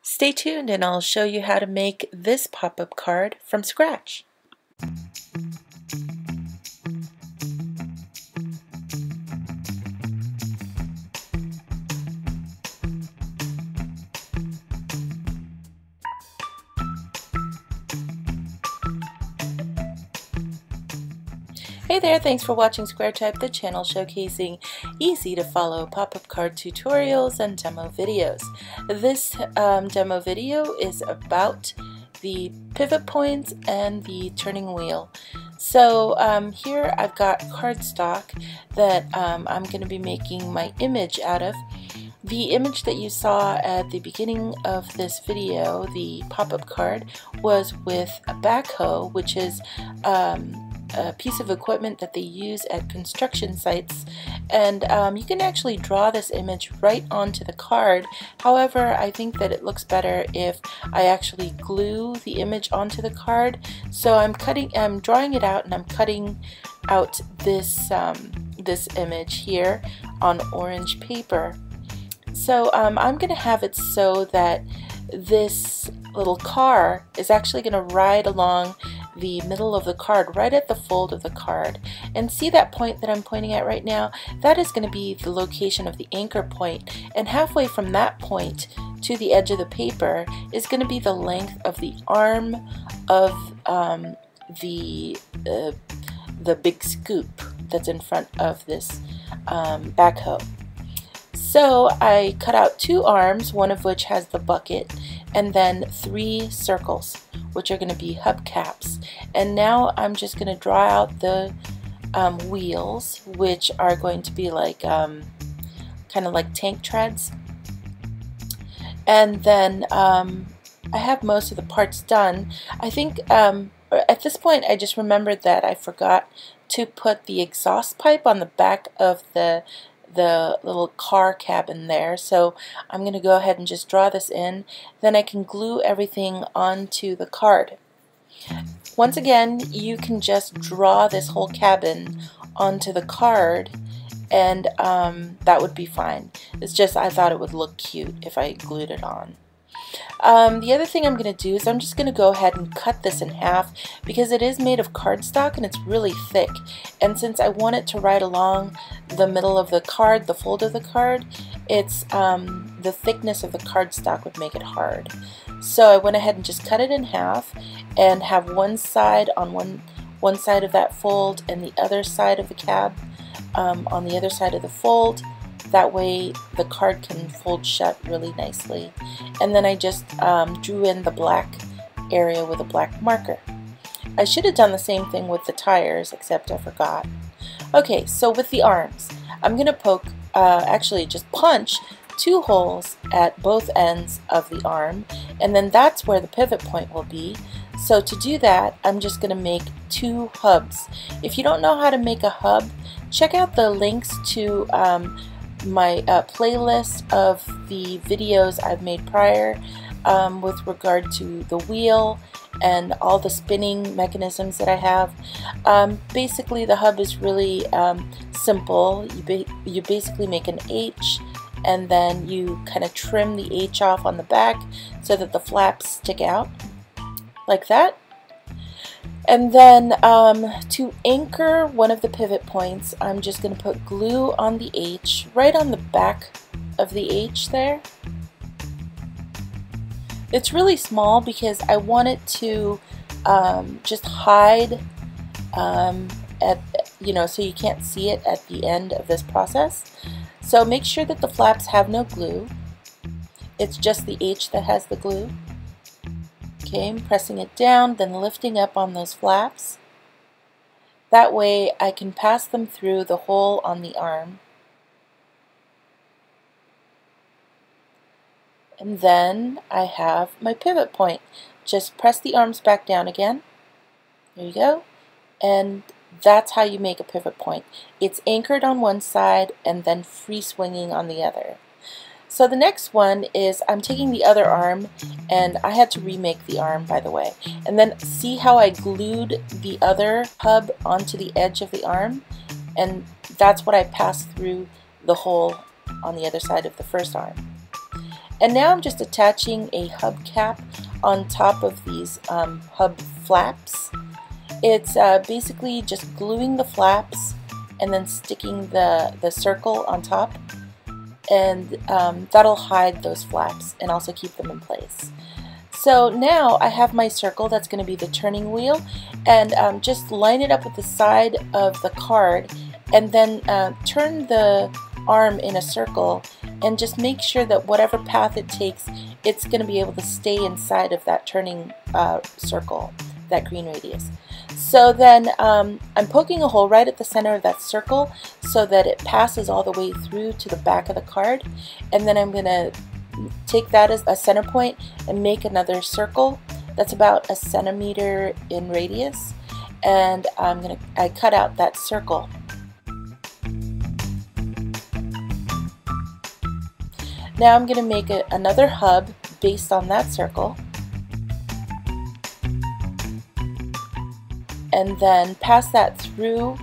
Stay tuned and I'll show you how to make this pop-up card from scratch. Hey there, thanks for watching Square Type, the channel showcasing easy to follow pop-up card tutorials and demo videos. This demo video is about the pivot points and the turning wheel. So here I've got cardstock that I'm going to be making my image out of. The image that you saw at the beginning of this video, the pop-up card, was with a backhoe, which is a piece of equipment that they use at construction sites, and you can actually draw this image right onto the card. However, I think that it looks better if I actually glue the image onto the card. So I'm drawing it out, and I'm cutting out this this image here on orange paper. So I'm going to have it so that this little car is actually going to ride along the middle of the card, right at the fold of the card. And see that point that I'm pointing at right now? That is going to be the location of the anchor point, and halfway from that point to the edge of the paper is going to be the length of the arm of the big scoop that's in front of this backhoe. So I cut out two arms, one of which has the bucket, and then three circles, which are going to be hubcaps. And now I'm just going to draw out the wheels, which are going to be like kind of like tank treads. And then I have most of the parts done. I think at this point I just remembered that I forgot to put the exhaust pipe on the back of the little car cabin there, so I'm going to go ahead and just draw this in. Then I can glue everything onto the card. Once again, you can just draw this whole cabin onto the card, and that would be fine. It's just I thought it would look cute if I glued it on. The other thing I'm going to do is I'm just going to go ahead and cut this in half, because it is made of cardstock and it's really thick, and since I want it to ride along the middle of the card, the fold of the card, it's the thickness of the cardstock would make it hard. So I went ahead and just cut it in half and have one side on one side of that fold and the other side of the cab on the other side of the fold. That way the card can fold shut really nicely. And then I just drew in the black area with a black marker. I should have done the same thing with the tires, except I forgot. Okay, so with the arms, I'm going to poke, actually just punch two holes at both ends of the arm, and then that's where the pivot point will be. So to do that, I'm just going to make two hubs. If you don't know how to make a hub, check out the links to my playlist of the videos I've made prior with regard to the wheel and all the spinning mechanisms that I have. Basically, the hub is really simple. You basically make an H, and then you kind of trim the H off on the back so that the flaps stick out like that. And then to anchor one of the pivot points, I'm just going to put glue on the H, right on the back of the H there. It's really small because I want it to just hide, so you can't see it at the end of this process. So make sure that the flaps have no glue. It's just the H that has the glue. Okay, I'm pressing it down, then lifting up on those flaps. That way I can pass them through the hole on the arm. And then I have my pivot point. Just press the arms back down again. There you go. And that's how you make a pivot point. It's anchored on one side and then free swinging on the other. So the next one is I'm taking the other arm, and I had to remake the arm, by the way. And then see how I glued the other hub onto the edge of the arm? And that's what I passed through the hole on the other side of the first arm. And now I'm just attaching a hubcap on top of these hub flaps. It's basically just gluing the flaps and then sticking the circle on top, and that'll hide those flaps and also keep them in place. So now I have my circle that's going to be the turning wheel, and just line it up with the side of the card, and then turn the arm in a circle, and just make sure that whatever path it takes, it's going to be able to stay inside of that turning circle, that green radius. So then I'm poking a hole right at the center of that circle so that it passes all the way through to the back of the card, and then I'm going to take that as a center point and make another circle that's about 1 centimeter in radius, and I cut out that circle. Now I'm going to make another hub based on that circle, and then pass that through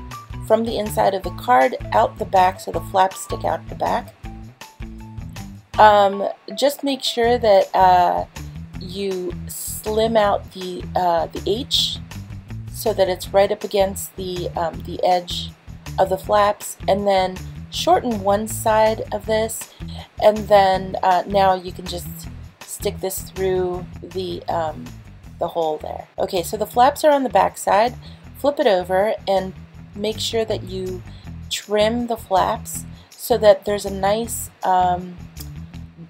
from the inside of the card out the back so the flaps stick out the back. Just make sure that you slim out the H so that it's right up against the edge of the flaps, and then shorten one side of this, and then now you can just stick this through the hole there. Okay, so the flaps are on the back side. Flip it over and make sure that you trim the flaps so that there's a nice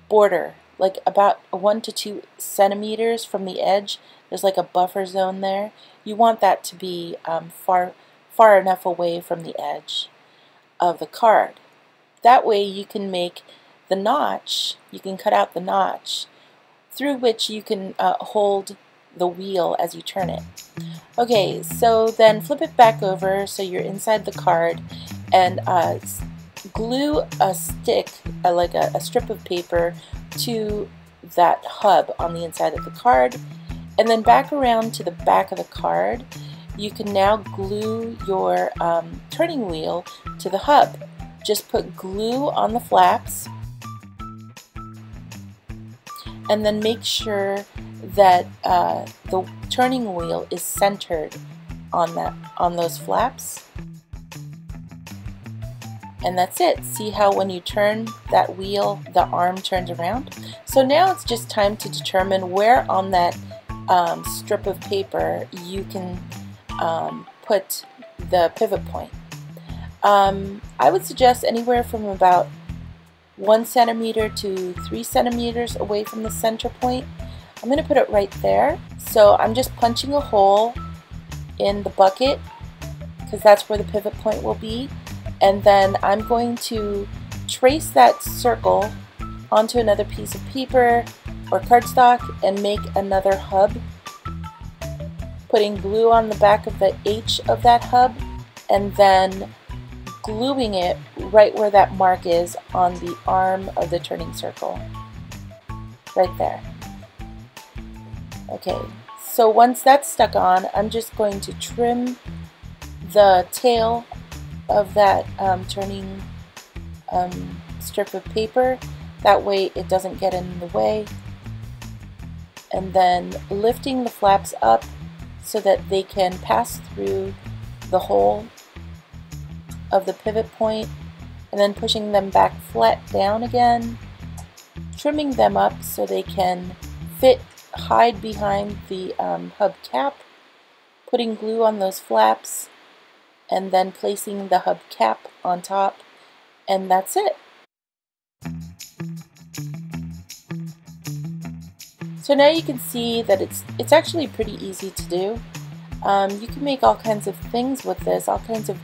border, like about 1 to 2 centimeters from the edge. There's like a buffer zone there. You want that to be far enough away from the edge of the card. That way you can make the notch, you can cut out the notch through which you can hold the wheel as you turn it. Okay, so then flip it back over so you're inside the card, and glue a stick, like a strip of paper, to that hub on the inside of the card, and then back around to the back of the card. You can now glue your turning wheel to the hub. Just put glue on the flaps, and then make sure that the turning wheel is centered on those flaps. And that's it. See how when you turn that wheel, the arm turns around? So now it's just time to determine where on that strip of paper you can put the pivot point. I would suggest anywhere from about 1 centimeter to 3 centimeters away from the center point. I'm going to put it right there. So I'm just punching a hole in the bucket because that's where the pivot point will be. And then I'm going to trace that circle onto another piece of paper or cardstock and make another hub, putting glue on the back of the H of that hub, and then gluing it right where that mark is on the arm of the turning circle. Right there. Okay, so once that's stuck on, I'm just going to trim the tail of that turning strip of paper. That way it doesn't get in the way. And then lifting the flaps up so that they can pass through the hole of the pivot point, and then pushing them back flat down again, trimming them up so they can hide behind the hub cap, putting glue on those flaps, and then placing the hub cap on top, and that's it. So now you can see that it's actually pretty easy to do. You can make all kinds of things with this, all kinds of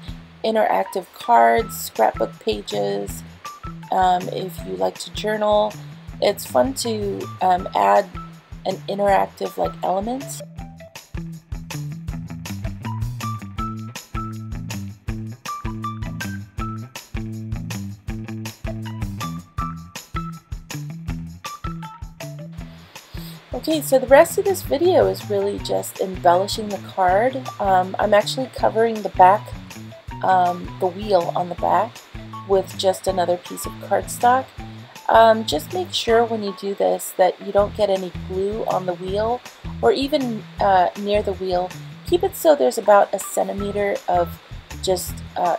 interactive cards, scrapbook pages, if you like to journal. It's fun to add an interactive element. Okay, so the rest of this video is really just embellishing the card. I'm actually covering the back, the wheel on the back, with just another piece of cardstock. Just make sure when you do this that you don't get any glue on the wheel or even near the wheel. Keep it so there's about 1 centimeter of just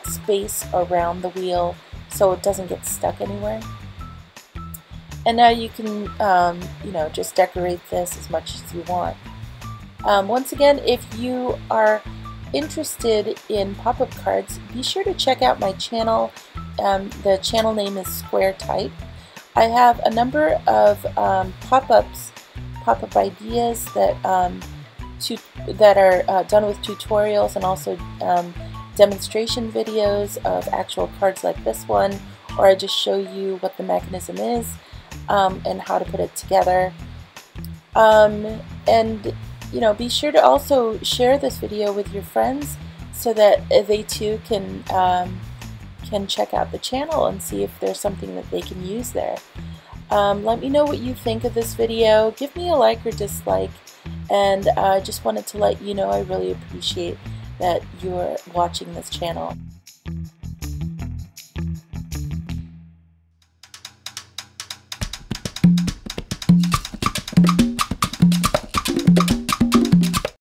space around the wheel so it doesn't get stuck anywhere. And now you can, you know, just decorate this as much as you want. Once again, if you are interested in pop-up cards, be sure to check out my channel. The channel name is Square Type. I have a number of pop-up ideas that that are done with tutorials and also demonstration videos of actual cards like this one, or I just show you what the mechanism is and how to put it together. And you know, be sure to also share this video with your friends so that they too can check out the channel and see if there's something that they can use there. Let me know what you think of this video. Give me a like or dislike, and I just wanted to let you know I really appreciate that you're watching this channel.